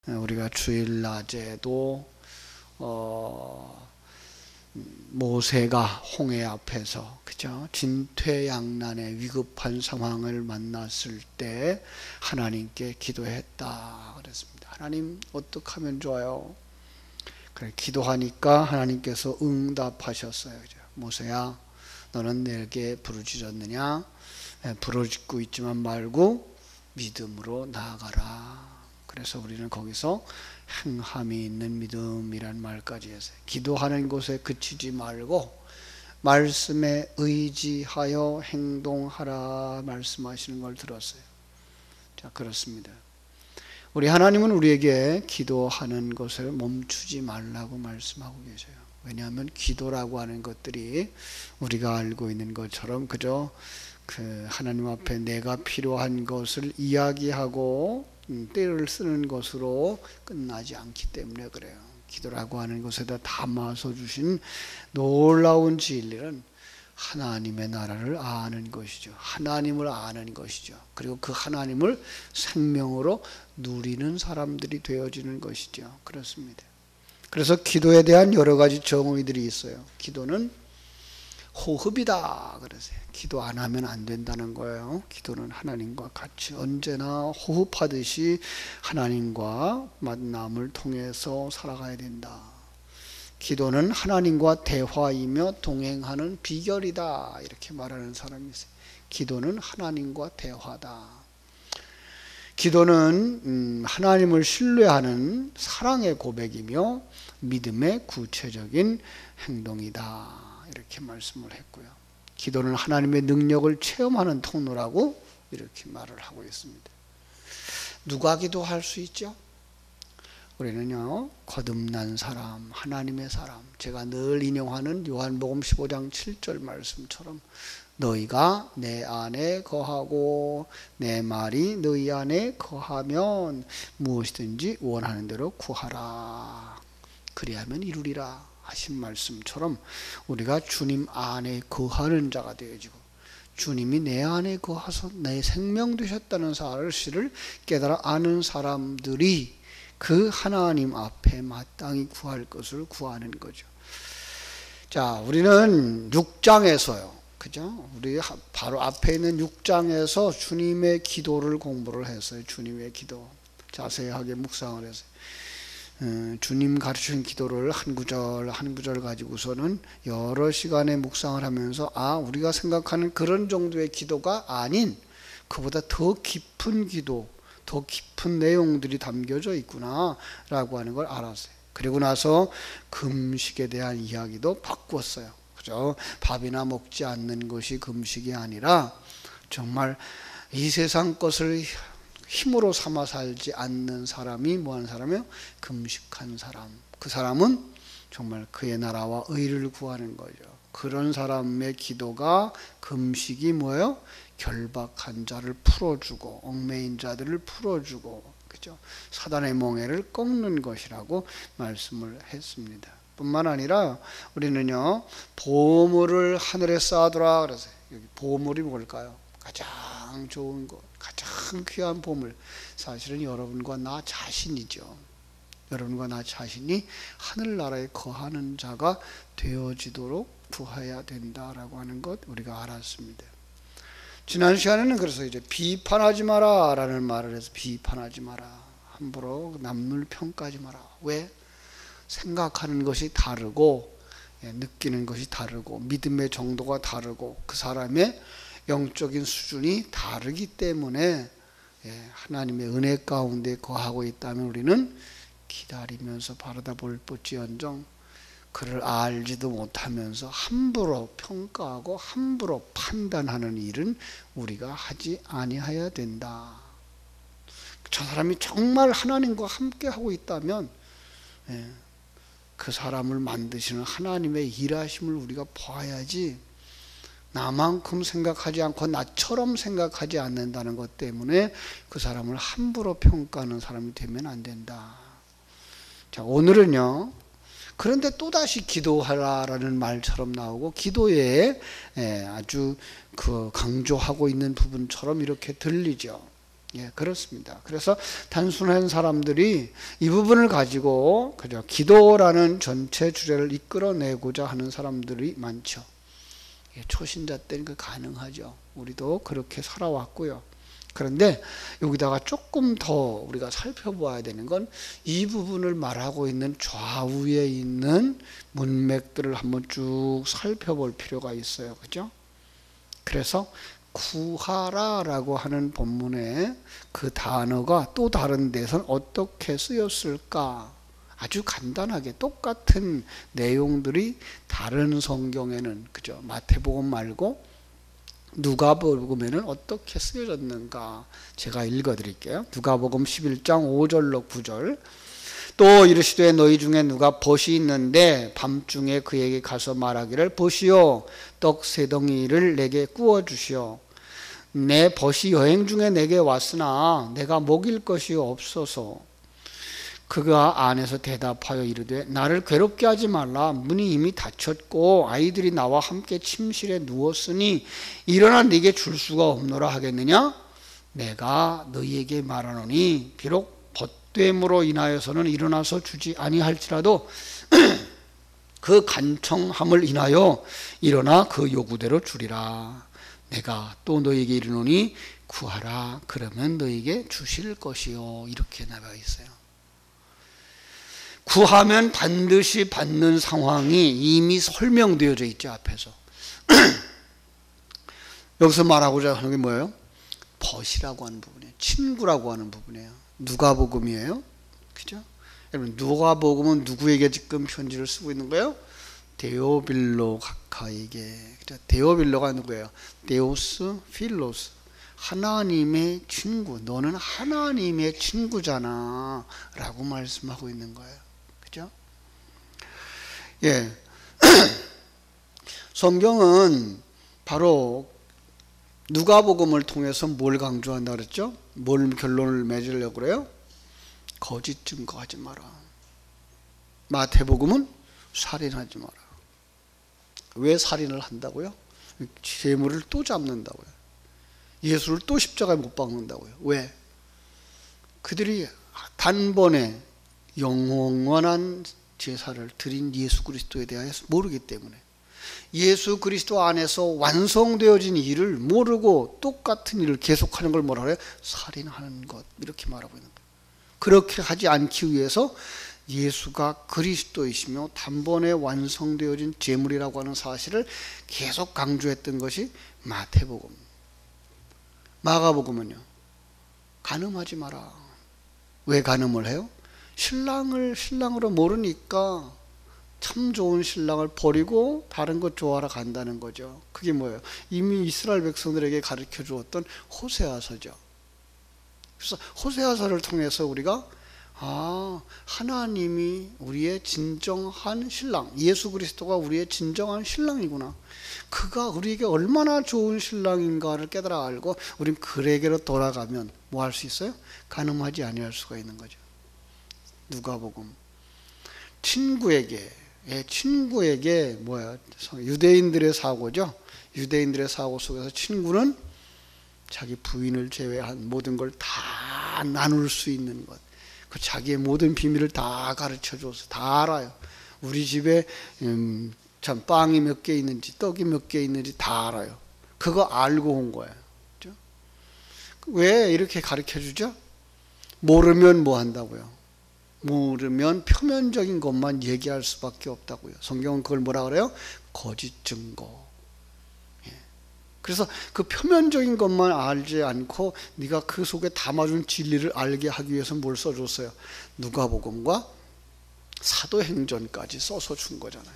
우리가 주일 낮에도 모세가 홍해 앞에서 그죠? 진퇴양난의 위급한 상황을 만났을 때 하나님께 기도했다 그랬습니다. 하나님 어떻게 하면 좋아요? 그래 기도하니까 하나님께서 응답하셨어요. 그죠? 모세야 너는 내게 부르짖었느냐? 부르짖고 있지만 말고 믿음으로 나아가라. 그래서 우리는 거기서 행함이 있는 믿음이란 말까지 했어요. 기도하는 곳에 그치지 말고 말씀에 의지하여 행동하라 말씀하시는 걸 들었어요. 자, 그렇습니다. 우리 하나님은 우리에게 기도하는 것을 멈추지 말라고 말씀하고 계셔요. 왜냐하면 기도라고 하는 것들이 우리가 알고 있는 것처럼 그저 하나님 앞에 내가 필요한 것을 이야기하고 때를 쓰는 것으로 끝나지 않기 때문에 그래요. 기도라고 하는 것에다 담아서 주신 놀라운 진리는 하나님의 나라를 아는 것이죠. 하나님을 아는 것이죠. 그리고 그 하나님을 생명으로 누리는 사람들이 되어지는 것이죠. 그렇습니다. 그래서 기도에 대한 여러 가지 정의들이 있어요. 기도는 호흡이다 그러세요. 기도 안 하면 안 된다는 거예요. 기도는 하나님과 같이 언제나 호흡하듯이 하나님과 만남을 통해서 살아가야 된다. 기도는 하나님과 대화이며 동행하는 비결이다 이렇게 말하는 사람이 있어요. 기도는 하나님과 대화다. 기도는 하나님을 신뢰하는 사랑의 고백이며 믿음의 구체적인 행동이다 이렇게 말씀을 했고요. 기도는 하나님의 능력을 체험하는 통로라고 이렇게 말을 하고 있습니다. 누가 기도할 수 있죠? 우리는요 거듭난 사람, 하나님의 사람, 제가 늘 인용하는 요한복음 15장 7절 말씀처럼 너희가 내 안에 거하고 내 말이 너희 안에 거하면 무엇이든지 원하는 대로 구하라 그리하면 이루리라 하신 말씀처럼 우리가 주님 안에 거하는 자가 되어지고 주님이 내 안에 거하서 내 생명 되셨다는 사실을 깨달아 아는 사람들이 그 하나님 앞에 마땅히 구할 것을 구하는 거죠. 자, 우리는 6장에서요. 그죠? 우리 바로 앞에 있는 6장에서 주님의 기도를 공부를 했어요. 주님의 기도. 자세하게 묵상을 했어요. 주님 가르치신 기도를 한 구절 한 구절 가지고서는 여러 시간의 묵상을 하면서 우리가 생각하는 그런 정도의 기도가 아닌 그보다 더 깊은 기도, 더 깊은 내용들이 담겨져 있구나 라고 하는 걸 알았어요. 그리고 나서 금식에 대한 이야기도 바꿨어요. 그죠? 밥이나 먹지 않는 것이 금식이 아니라 정말 이 세상 것을 힘으로 삼아 살지 않는 사람이 뭐하는 사람이요? 금식한 사람. 그 사람은 정말 그의 나라와 의를 구하는 거죠. 그런 사람의 기도가 금식이 뭐예요? 결박한 자를 풀어주고 얽매인 자들을 풀어주고 그죠? 사단의 멍에를 꺾는 것이라고 말씀을 했습니다. 뿐만 아니라 우리는요 보물을 하늘에 쌓아두라 그러세요. 여기 보물이 뭘까요? 가장 좋은 것, 가장 귀한 보물, 사실은 여러분과 나 자신이죠. 여러분과 나 자신이 하늘나라에 거하는 자가 되어지도록 구해야 된다라고 하는 것 우리가 알았습니다. 지난 시간에는 그래서 이제 비판하지 마라 라는 말을 해서 비판하지 마라, 함부로 남을 평가하지 마라. 왜? 생각하는 것이 다르고 느끼는 것이 다르고 믿음의 정도가 다르고 그 사람의 영적인 수준이 다르기 때문에 하나님의 은혜 가운데 거하고 있다면 우리는 기다리면서 바라다 볼 것이언정 그를 알지도 못하면서 함부로 평가하고 함부로 판단하는 일은 우리가 하지 아니해야 된다. 저 사람이 정말 하나님과 함께 하고 있다면 그 사람을 만드시는 하나님의 일하심을 우리가 봐야지, 나만큼 생각하지 않고 나처럼 생각하지 않는다는 것 때문에 그 사람을 함부로 평가하는 사람이 되면 안 된다. 자, 오늘은요 그런데 또다시 기도하라라는 말처럼 나오고 기도에 아주 강조하고 있는 부분처럼 이렇게 들리죠. 예, 그렇습니다. 그래서 단순한 사람들이 이 부분을 가지고 그죠, 기도라는 전체 주제를 이끌어내고자 하는 사람들이 많죠. 예, 초신자 때는 그 가능하죠. 우리도 그렇게 살아왔고요. 그런데 여기다가 조금 더 우리가 살펴봐야 되는 건 이 부분을 말하고 있는 좌우에 있는 문맥들을 한번 쭉 살펴볼 필요가 있어요. 그죠? 그래서 구하라라고 하는 본문에 그 단어가 또 다른 데선 어떻게 쓰였을까? 아주 간단하게 똑같은 내용들이 다른 성경에는, 그죠? 마태복음 말고 누가복음에는 어떻게 쓰여졌는가? 제가 읽어드릴게요. 누가복음 11장 5절로 9절. 또 이르시되 너희 중에 누가 벗이 있는데 밤중에 그에게 가서 말하기를 보시오 떡 세 덩이를 내게 구워 주시오. 내 벗이 여행 중에 내게 왔으나 내가 먹일 것이 없어서. 그가 안에서 대답하여 이르되 나를 괴롭게 하지 말라. 문이 이미 닫혔고 아이들이 나와 함께 침실에 누웠으니 일어나 네게 줄 수가 없노라 하겠느냐? 내가 너희에게 말하노니 비록 벗됨으로 인하여서는 일어나서 주지 아니할지라도 그 간청함을 인하여 일어나 그 요구대로 주리라. 내가 또 너희에게 이르노니 구하라 그러면 너희에게 주실 것이요. 이렇게 나와 있어요. 구하면 반드시 받는 상황이 이미 설명되어져 있죠, 앞에서. 여기서 말하고자 하는 게 뭐예요? 벗이라고 하는 부분이에요. 친구라고 하는 부분이에요. 누가복음이에요. 그죠? 여러분, 누가복음은 누구에게 지금 편지를 쓰고 있는 거예요? 데오빌로 각하에게. 그죠? 데오빌로가 누구예요? 데오스 필로스. 하나님의 친구. 너는 하나님의 친구잖아. 라고 말씀하고 있는 거예요. 그죠? 예. 성경은 바로 누가복음을 통해서 뭘 강조한다 그랬죠? 뭘 결론을 맺으려고 그래요? 거짓 증거하지 마라. 마태복음은 살인하지 마라. 왜 살인을 한다고요? 재물을 또 잡는다고요. 예수를 또 십자가에 못 박는다고요. 왜? 그들이 단번에 영원한 제사를 드린 예수 그리스도에 대하여서 모르기 때문에, 예수 그리스도 안에서 완성되어진 일을 모르고 똑같은 일을 계속하는 걸 뭐라 그래요? 살인하는 것, 이렇게 말하고 있는 거예요. 그렇게 하지 않기 위해서 예수가 그리스도이시며 단번에 완성되어진 제물이라고 하는 사실을 계속 강조했던 것이 마태복음. 마가복음은요, 간음하지 마라. 왜 간음을 해요? 신랑을 신랑으로 모르니까 참 좋은 신랑을 버리고 다른 것 좋아하러 간다는 거죠. 그게 뭐예요? 이미 이스라엘 백성들에게 가르쳐 주었던 호세아서죠. 그래서 호세아서를 통해서 우리가 하나님이 우리의 진정한 신랑, 예수 그리스도가 우리의 진정한 신랑이구나. 그가 우리에게 얼마나 좋은 신랑인가를 깨달아 알고 우린 그에게로 돌아가면 뭐 할 수 있어요? 간음하지 아니할 수가 있는 거죠. 누가복음. 친구에게 뭐야? 유대인들의 사고죠. 유대인들의 사고 속에서 친구는 자기 부인을 제외한 모든 걸 다 나눌 수 있는 것. 그 자기의 모든 비밀을 다 가르쳐 줘서 다 알아요. 우리 집에 참 빵이 몇 개 있는지 떡이 몇 개 있는지 다 알아요. 그거 알고 온 거예요. 그렇죠? 왜 이렇게 가르쳐 주죠? 모르면 뭐 한다고요? 모르면 표면적인 것만 얘기할 수밖에 없다고요. 성경은 그걸 뭐라 그래요? 거짓 증거. 그래서 그 표면적인 것만 알지 않고 네가 그 속에 담아준 진리를 알게 하기 위해서 뭘 써줬어요? 누가복음과 사도행전까지 써서 준 거잖아요.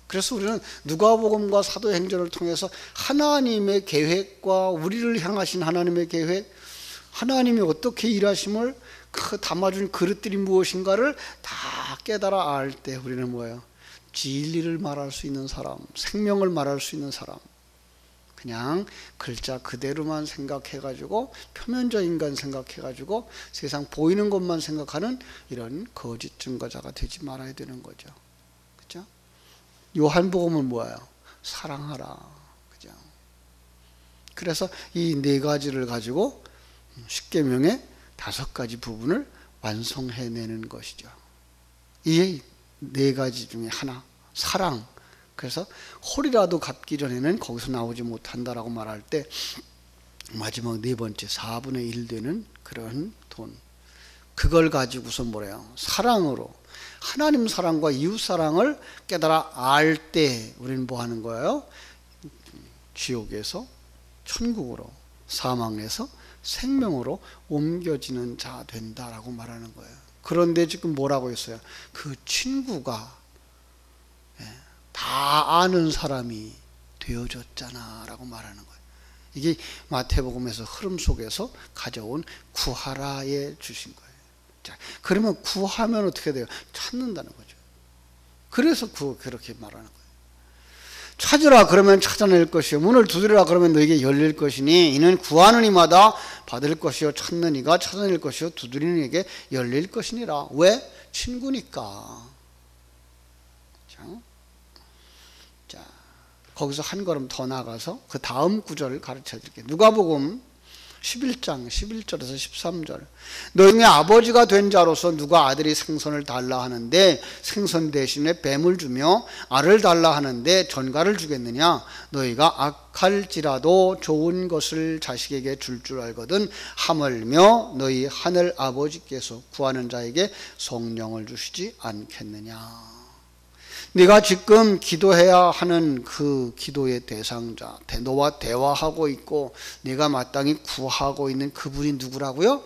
그래서 우리는 누가복음과 사도행전을 통해서 하나님의 계획과 우리를 향하신 하나님의 계획, 하나님이 어떻게 일하심을 그 담아준 그릇들이 무엇인가를 다 깨달아 알 때 우리는 뭐예요? 진리를 말할 수 있는 사람, 생명을 말할 수 있는 사람. 그냥 글자 그대로만 생각해가지고 표면적인 건 생각해가지고 세상 보이는 것만 생각하는 이런 거짓 증거자가 되지 말아야 되는 거죠. 그죠? 요한복음은 뭐예요? 사랑하라. 그죠? 그래서 이 네 가지를 가지고 십계명의 5가지 부분을 완성해내는 것이죠. 이게 4가지 중에 하나, 사랑. 그래서 홀이라도 갚기 전에는 거기서 나오지 못한다라고 말할 때 마지막 4번째 4분의 1 되는 그런 돈, 그걸 가지고서 뭐래요? 사랑으로, 하나님 사랑과 이웃 사랑을 깨달아 알 때 우리는 뭐 하는 거예요? 지옥에서 천국으로, 사망에서 생명으로 옮겨지는 자 된다라고 말하는 거예요. 그런데 지금 뭐라고 했어요? 그 친구가 다 아는 사람이 되어졌잖아 라고 말하는 거예요. 이게 마태복음에서 흐름 속에서 가져온 구하라에 주신 거예요. 자, 그러면 구하면 어떻게 돼요? 찾는다는 거죠. 그래서 그렇게 말하는 거예요. 찾으라 그러면 찾아낼 것이요, 문을 두드리라 그러면 너에게 열릴 것이니, 이는 구하는 이마다 받을 것이요, 찾는 이가 찾아낼 것이요, 두드리는 이에게 열릴 것이니라. 왜? 친구니까. 자, 거기서 한 걸음 더 나가서 그 다음 구절을 가르쳐 드릴게요. 누가복음 11장 11절에서 13절. 너희 아버지가 된 자로서 누가 아들이 생선을 달라 하는데 생선 대신에 뱀을 주며 알을 달라 하는데 전갈을 주겠느냐? 너희가 악할지라도 좋은 것을 자식에게 줄 줄 알거든 하물며 너희 하늘 아버지께서 구하는 자에게 성령을 주시지 않겠느냐? 네가 지금 기도해야 하는 그 기도의 대상자, 너와 대화하고 있고 네가 마땅히 구하고 있는 그분이 누구라고요?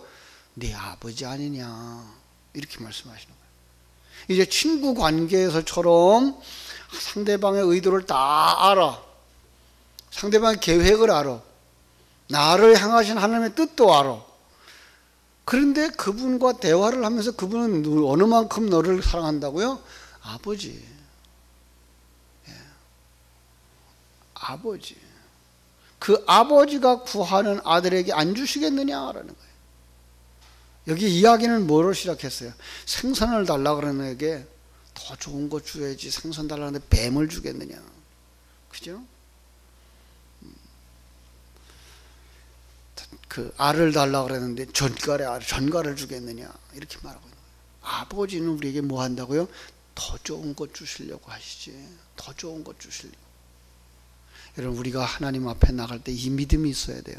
네 아버지 아니냐, 이렇게 말씀하시는 거예요. 이제 친구 관계에서처럼 상대방의 의도를 다 알아, 상대방의 계획을 알아, 나를 향하신 하나님의 뜻도 알아. 그런데 그분과 대화를 하면서 그분은 어느 만큼 너를 사랑한다고요? 아버지. 아버지. 그 아버지가 구하는 아들에게 안 주시겠느냐라는 거예요. 여기 이야기는 뭐로 시작했어요? 생선을 달라 그러는 에게 더 좋은 거 줘야지, 생선 달라는데 뱀을 주겠느냐. 그죠? 그 알을 달라 그랬는데 전갈을 주겠느냐, 이렇게 말하고 있는 거예요. 아버지는 우리에게 뭐 한다고요? 더 좋은 것 주시려고 하시지. 더 좋은 것 주시려고. 여러분, 우리가 하나님 앞에 나갈 때 이 믿음이 있어야 돼요.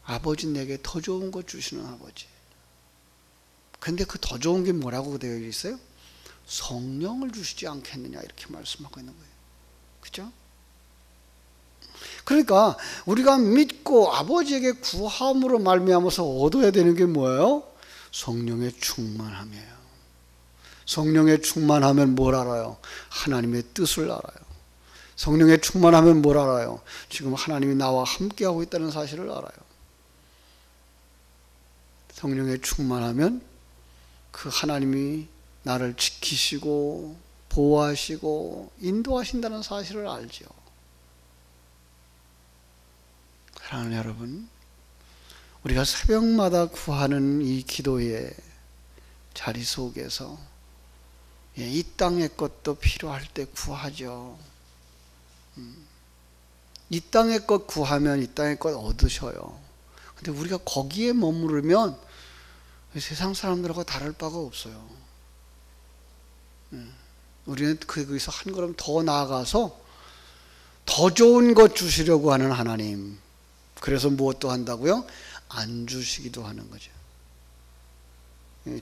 아버지 내게 더 좋은 것 주시는 아버지. 근데 그 더 좋은 게 뭐라고 되어 있어요? 성령을 주시지 않겠느냐, 이렇게 말씀하고 있는 거예요. 그죠? 그러니까 우리가 믿고 아버지에게 구함으로 말미암아서 얻어야 되는 게 뭐예요? 성령의 충만함이에요. 성령의 충만하면 뭘 알아요? 하나님의 뜻을 알아요. 성령의 충만하면 뭘 알아요? 지금 하나님이 나와 함께하고 있다는 사실을 알아요. 성령의 충만하면 그 하나님이 나를 지키시고 보호하시고 인도하신다는 사실을 알죠. 사랑하는 여러분, 우리가 새벽마다 구하는 이 기도의 자리 속에서 이 땅의 것도 필요할 때 구하죠. 이 땅의 것 구하면 이 땅의 것 얻으셔요. 근데 우리가 거기에 머무르면 세상 사람들하고 다를 바가 없어요. 우리는 거기서 한 걸음 더 나아가서 더 좋은 것 주시려고 하는 하나님, 그래서 무엇도 한다고요? 안 주시기도 하는 거죠.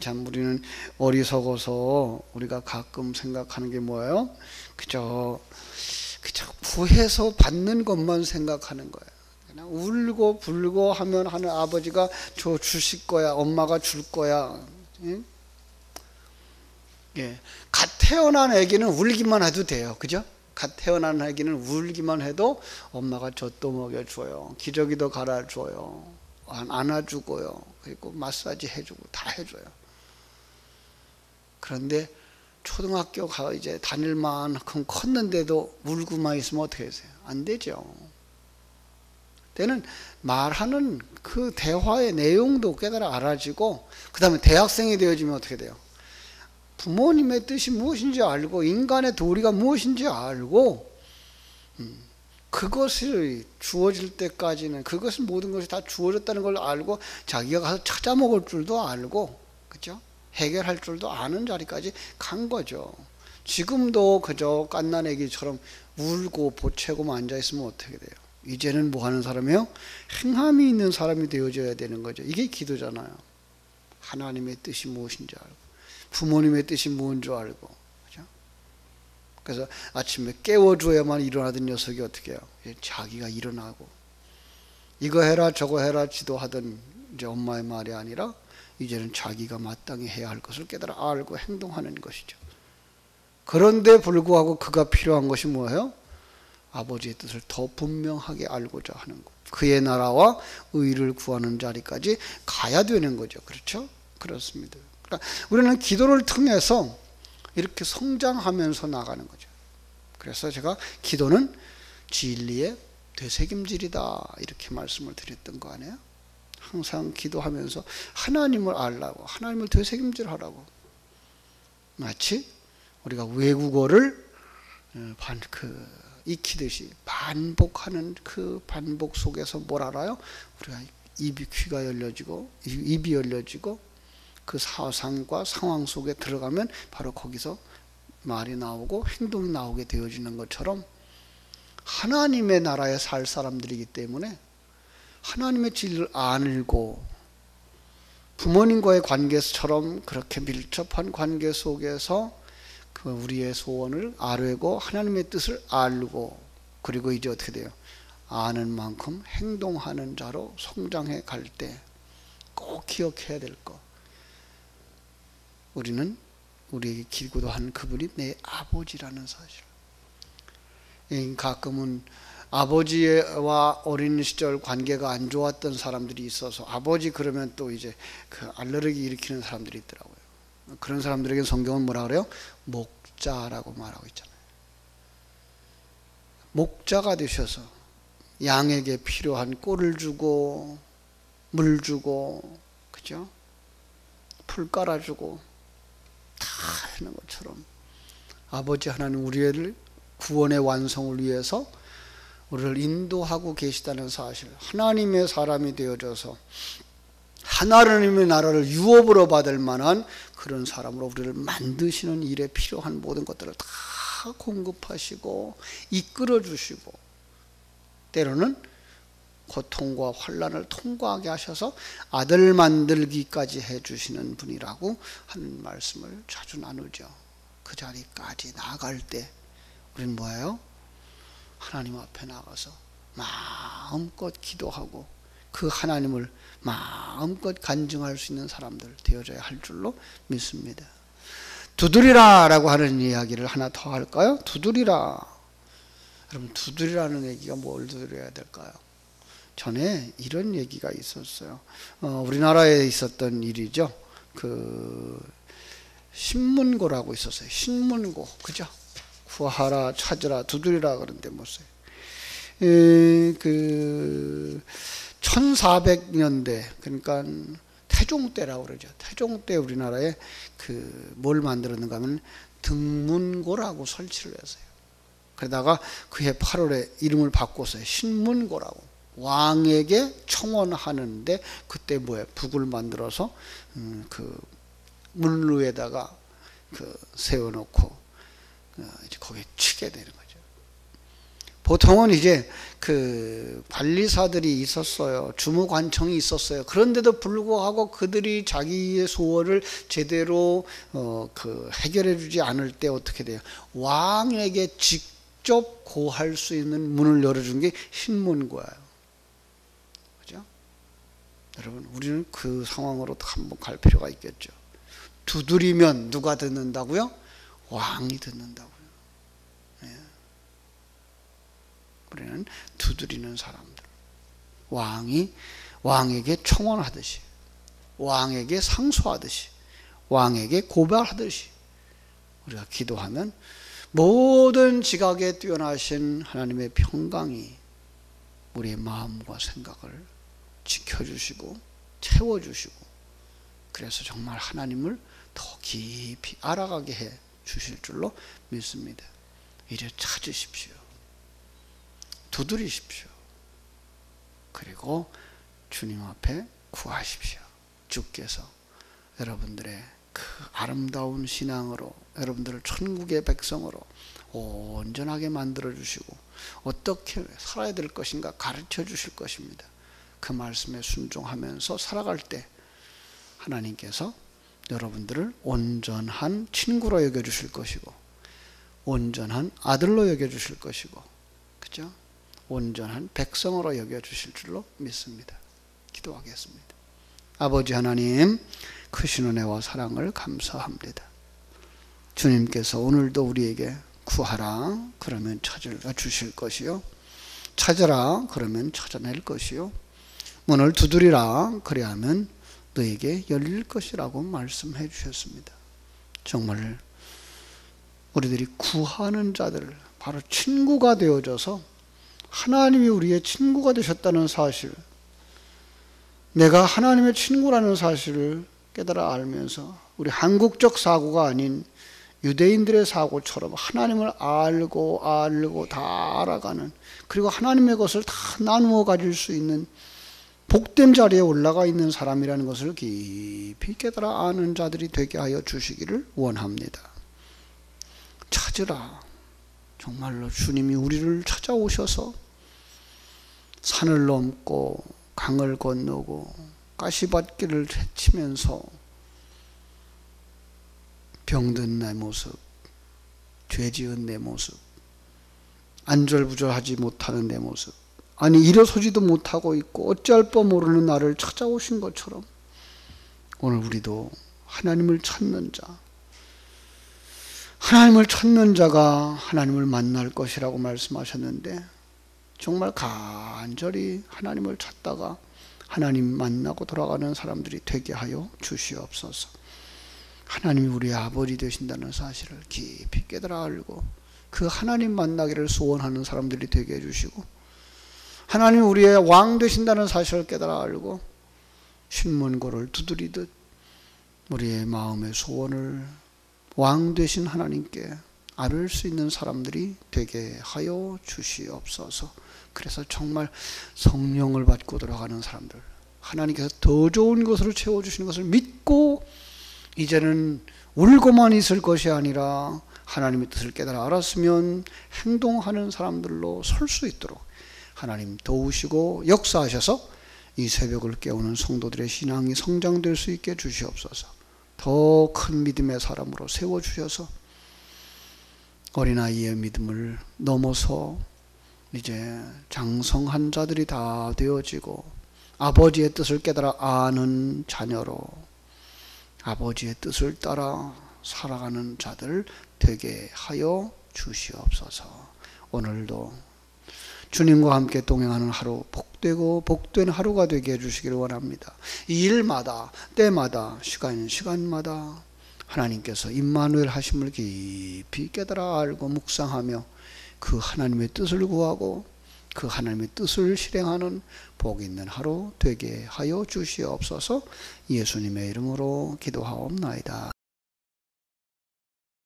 참 우리는 어리석어서 우리가 가끔 생각하는 게 뭐예요? 그저 구해서 받는 것만 생각하는 거예요. 그냥 울고 불고 하면 하는 아버지가 주실 거야, 엄마가 줄 거야. 예. 갓 태어난 아기는 울기만 해도 돼요. 그죠? 갓 태어난 아기는 울기만 해도 엄마가 젖도 먹여줘요, 기저귀도 갈아줘요, 안아주고요, 그리고 마사지 해주고 다 해줘요. 그런데 초등학교 이제 다닐 만큼 컸는데도 울고만 있으면 어떻게 하세요? 안 되죠. 때는 말하는 그 대화의 내용도 깨달아 알아지고, 그 다음에 대학생이 되어지면 어떻게 돼요? 부모님의 뜻이 무엇인지 알고 인간의 도리가 무엇인지 알고 그것이 주어질 때까지는, 그것은 모든 것이 다 주어졌다는 걸 알고 자기가 가서 찾아 먹을 줄도 알고, 그죠? 해결할 줄도 아는 자리까지 간 거죠. 지금도 그저 갓난아기처럼 울고 보채고만 앉아있으면 어떻게 돼요? 이제는 뭐 하는 사람이에요? 행함이 있는 사람이 되어져야 되는 거죠. 이게 기도잖아요. 하나님의 뜻이 무엇인지 알고, 부모님의 뜻이 뭔 줄 알고, 그죠? 그래서 아침에 깨워줘야만 일어나던 녀석이 어떻게 해요? 자기가 일어나고, 이거 해라 저거 해라 지도하던 이제 엄마의 말이 아니라 이제는 자기가 마땅히 해야 할 것을 깨달아 알고 행동하는 것이죠. 그런데 불구하고 그가 필요한 것이 뭐예요? 아버지의 뜻을 더 분명하게 알고자 하는 것. 그의 나라와 의를 구하는 자리까지 가야 되는 거죠. 그렇죠? 그렇습니다. 그러니까 우리는 기도를 통해서 이렇게 성장하면서 나가는 거죠. 그래서 제가 기도는 진리의 되새김질이다 이렇게 말씀을 드렸던 거 아니에요? 항상 기도하면서 하나님을 알라고, 하나님을 되새김질하라고. 마치 우리가 외국어를 익히듯이 반복하는 그 반복 속에서 뭘 알아요? 우리가 귀가 열려지고 입이 열려지고 그 사상과 상황 속에 들어가면 바로 거기서 말이 나오고 행동이 나오게 되어지는 것처럼 하나님의 나라에 살 사람들이기 때문에 하나님의 진리를 알고 부모님과의 관계처럼 그렇게 밀접한 관계 속에서 그 우리의 소원을 아뢰고 하나님의 뜻을 알고, 그리고 이제 어떻게 돼요? 아는 만큼 행동하는 자로 성장해 갈 때 꼭 기억해야 될 것. 우리는 우리에게 기도한 그분이 내 아버지라는 사실. 가끔은 아버지와 어린 시절 관계가 안 좋았던 사람들이 있어서 아버지 그러면 또 이제 그 알레르기 일으키는 사람들이 있더라고요. 그런 사람들에게 성경은 뭐라 그래요? 목자라고 말하고 있잖아요. 목자가 되셔서 양에게 필요한 꼴을 주고 물 주고, 그죠? 풀 깔아주고 다 하는 것처럼 아버지 하나님 우리를 구원의 완성을 위해서 우리를 인도하고 계시다는 사실, 하나님의 사람이 되어져서 하나님의 나라를 유업으로 받을 만한 그런 사람으로 우리를 만드시는 일에 필요한 모든 것들을 다 공급하시고 이끌어 주시고, 때로는 고통과 환난을 통과하게 하셔서 아들 만들기까지 해주시는 분이라고 하는 말씀을 자주 나누죠. 그 자리까지 나아갈 때 우리는 뭐예요? 하나님 앞에 나가서 마음껏 기도하고 그 하나님을 마음껏 간증할 수 있는 사람들 되어져야 할 줄로 믿습니다. 두드리라 라고 하는 이야기를 하나 더 할까요? 두드리라. 여러분, 두드리라는 얘기가 뭘 두드려야 될까요? 전에 이런 얘기가 있었어요. 우리나라에 있었던 일이죠. 그 신문고라고 있었어요. 신문고, 그죠? 구하라, 찾으라, 두드리라 그런데 뭐어요? 그 1400년대, 그러니까 태종 때라고 그러죠. 태종 때 우리나라에 그 뭘 만들었는가 하면 등문고라고 설치를 했어요. 그러다가 그해 8월에 이름을 바꿨어요. 신문고라고. 왕에게 청원하는데 그때 뭐예요? 북을 만들어서 그 문루에다가 그 세워놓고 이제 거기에 치게 되는 거죠. 보통은 이제 그 관리사들이 있었어요. 주무관청이 있었어요. 그런데도 불구하고 그들이 자기의 소원을 제대로 그 해결해 주지 않을 때 어떻게 돼요? 왕에게 직접 고할 수 있는 문을 열어준 게 신문고예요. 그죠? 여러분, 우리는 그 상황으로 한번 갈 필요가 있겠죠. 두드리면 누가 듣는다고요? 왕이 듣는다고요. 네. 우리는 두드리는 사람들. 왕에게 청원하듯이, 왕에게 상소하듯이, 왕에게 고발하듯이 우리가 기도하면 모든 지각에 뛰어나신 하나님의 평강이 우리의 마음과 생각을 지켜주시고 채워주시고, 그래서 정말 하나님을 더 깊이 알아가게 해 주실 줄로 믿습니다. 이제 찾으십시오. 두드리십시오. 그리고 주님 앞에 구하십시오. 주께서 여러분들의 그 아름다운 신앙으로 여러분들을 천국의 백성으로 온전하게 만들어 주시고 어떻게 살아야 될 것인가 가르쳐 주실 것입니다. 그 말씀에 순종하면서 살아갈 때 하나님께서 여러분들을 온전한 친구로 여겨주실 것이고 온전한 아들로 여겨주실 것이고 그죠? 온전한 백성으로 여겨주실 줄로 믿습니다. 기도하겠습니다. 아버지 하나님, 크신 은혜와 사랑을 감사합니다. 주님께서 오늘도 우리에게 구하라 그러면 찾아주실 것이요, 찾아라 그러면 찾아낼 것이요, 문을 두드리라 그래야만 너에게 열릴 것이라고 말씀해 주셨습니다. 정말 우리들이 구하는 자들, 바로 친구가 되어져서 하나님이 우리의 친구가 되셨다는 사실, 내가 하나님의 친구라는 사실을 깨달아 알면서 우리 한국적 사고가 아닌 유대인들의 사고처럼 하나님을 알고 다 알아가는, 그리고 하나님의 것을 다 나누어 가질 수 있는 복된 자리에 올라가 있는 사람이라는 것을 깊이 깨달아 아는 자들이 되게 하여 주시기를 원합니다. 찾으라. 정말로 주님이 우리를 찾아오셔서 산을 넘고 강을 건너고 가시밭길을 헤치면서 병든 내 모습, 죄지은 내 모습, 안절부절하지 못하는 내 모습, 아니 일어서지도 못하고 있고 어찌할 바 모르는 나를 찾아오신 것처럼 오늘 우리도 하나님을 찾는 자, 하나님을 찾는 자가 하나님을 만날 것이라고 말씀하셨는데 정말 간절히 하나님을 찾다가 하나님 만나고 돌아가는 사람들이 되게 하여 주시옵소서. 하나님이 우리의 아버지 되신다는 사실을 깊이 깨달아 알고 그 하나님 만나기를 소원하는 사람들이 되게 해주시고, 하나님이 우리의 왕 되신다는 사실을 깨달아 알고 신문고를 두드리듯 우리의 마음의 소원을 왕 되신 하나님께 아뢰 수 있는 사람들이 되게 하여 주시옵소서. 그래서 정말 성령을 받고 들어가는 사람들, 하나님께서 더 좋은 것으로 채워주시는 것을 믿고 이제는 울고만 있을 것이 아니라 하나님의 뜻을 깨달아 알았으면 행동하는 사람들로 설 수 있도록 하나님 도우시고 역사하셔서 이 새벽을 깨우는 성도들의 신앙이 성장될 수 있게 주시옵소서. 더 큰 믿음의 사람으로 세워주셔서 어린아이의 믿음을 넘어서 이제 장성한 자들이 다 되어지고 아버지의 뜻을 깨달아 아는 자녀로 아버지의 뜻을 따라 살아가는 자들 되게 하여 주시옵소서. 오늘도 주님과 함께 동행하는 하루, 복되고 복된 하루가 되게 해주시기를 원합니다. 이 일마다 때마다 시간마다 하나님께서 임마누엘 하심을 깊이 깨달아 알고 묵상하며 그 하나님의 뜻을 구하고 그 하나님의 뜻을 실행하는 복 있는 하루 되게 하여 주시옵소서. 예수님의 이름으로 기도하옵나이다.